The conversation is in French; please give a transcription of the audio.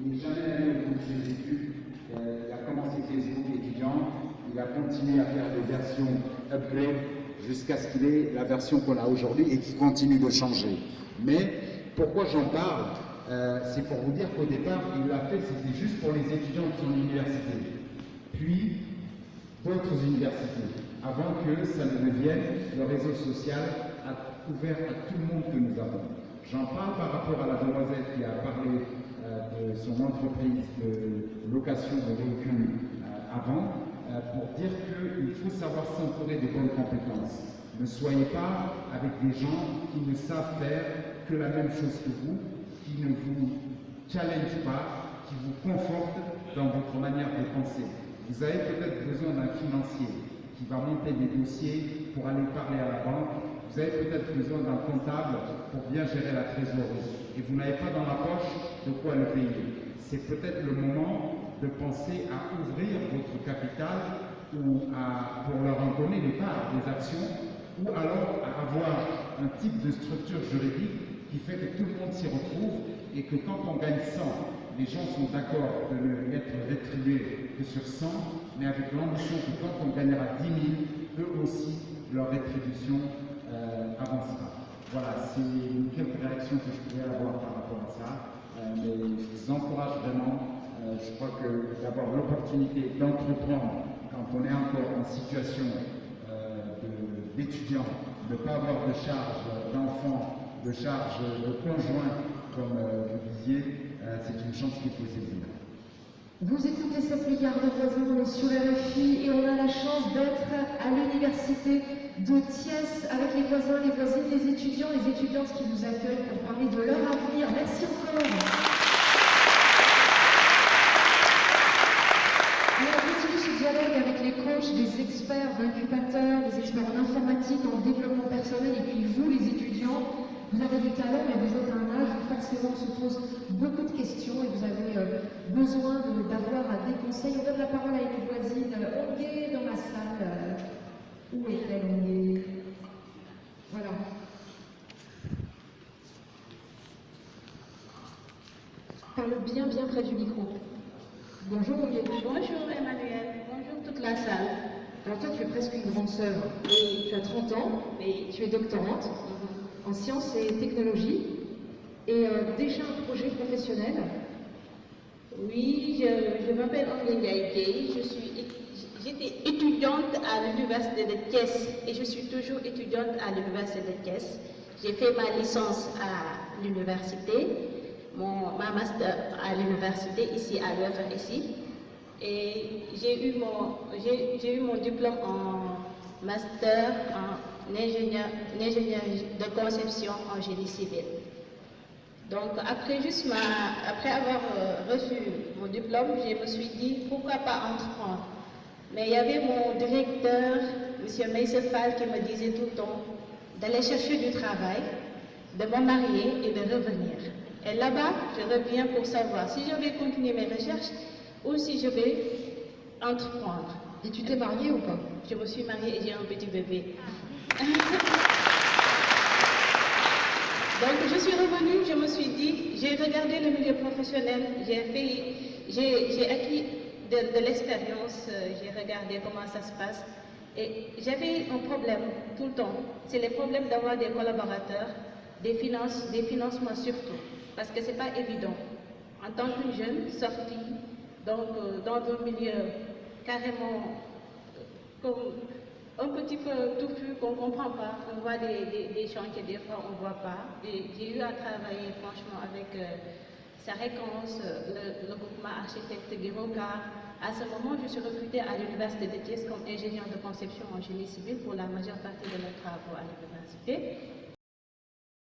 il n'est jamais allé au bout de ses études. Il a commencé Facebook étudiant, il a continué à faire des versions upgrade jusqu'à ce qu'il ait la version qu'on a aujourd'hui et qui continue de changer. Mais pourquoi j'en parle? C'est pour vous dire qu'au départ, il l'a fait, c'était juste pour les étudiants de son université. Puis, d'autres universités, avant que ça ne devienne le réseau social ouvert à tout le monde que nous avons. J'en parle par rapport à la demoiselle qui a parlé de son entreprise de location de véhicules avant, pour dire qu'il faut savoir s'entourer des bonnes compétences. Ne soyez pas avec des gens qui ne savent faire que la même chose que vous, qui ne vous challenge pas, qui vous confortent dans votre manière de penser. Vous avez peut-être besoin d'un financier qui va monter des dossiers pour aller parler à la banque. Vous avez peut-être besoin d'un comptable pour bien gérer la trésorerie. Et vous n'avez pas dans la poche de quoi le payer. C'est peut-être le moment de penser à ouvrir votre capital ou pour leur en donner des parts, des actions, ou alors à avoir un type de structure juridique qui fait que tout le monde s'y retrouve et que quand on gagne 100, les gens sont d'accord de ne être rétribués que sur 100, mais avec l'ambition que quand on gagnera 10 000, eux aussi, leur rétribution avancera. Voilà, c'est quelques réactions que je pourrais avoir par rapport à ça, mais je vous encourage vraiment. Je crois que d'avoir l'opportunité d'entreprendre quand on est encore en situation d'étudiant, de ne pas avoir de charge d'enfant, de charge de conjoint, comme vous disiez, c'est une chance qu'il faut saisir. Vous écoutez cette milliard de voisins, on est sur RFI et on a la chance d'être à l'université de Thiès avec les voisins, les voisines, les étudiants, les étudiantes qui nous accueillent pour parler de leur avenir. Merci encore. On continue ce dialogue avec les coachs, des experts d'incubateurs, des experts en informatique, en développement personnel, et puis vous, les étudiants, vous avez du talent, mais vous êtes à un âge où forcément se posent beaucoup de questions et vous avez besoin d'avoir des conseils. On donne la parole à une voisine. On est dans la salle. Où est-elle? On est... Voilà. Parle bien près du micro. Bonjour Olivier. Bonjour Emmanuel, bonjour toute la salle. Alors toi tu es presque une grande sœur. Oui. Tu as 30 ans, Oui. tu es doctorante en sciences et technologies et déjà un projet professionnel. Oui, je m'appelle Angeline Gaïké, j'étais étudiante à l'université de Thiès et je suis toujours étudiante à l'université de Thiès. J'ai fait ma licence à l'université, ma master à l'université ici à l'UFR ici, et j'ai eu mon diplôme en master en ingénierie de conception en génie civil. Donc après avoir reçu mon diplôme, je me suis dit pourquoi pas entreprendre. Mais il y avait mon directeur, M. Meissefal, qui me disait tout le temps d'aller chercher du travail, de me marier et de revenir. Et là-bas, je reviens pour savoir si je vais continuer mes recherches ou si je vais entreprendre. Et tu t'es mariée ou pas? Je me suis mariée et j'ai un petit bébé. Donc je suis revenue, je me suis dit, j'ai regardé le milieu professionnel, j'ai acquis de l'expérience, j'ai regardé comment ça se passe. Et j'avais un problème tout le temps, c'est le problème d'avoir des collaborateurs, des financements surtout, parce que c'est pas évident. En tant que jeune, sortie, donc dans un milieu carrément comme un petit peu touffu qu'on ne comprend pas, on voit des chantiers, des fois on ne voit pas. J'ai eu à travailler franchement avec Saréquence, le groupement architecte Guéronca. À ce moment, je suis recrutée à l'université de Thiès comme ingénieure de conception en génie civil pour la majeure partie de mes travaux à l'université.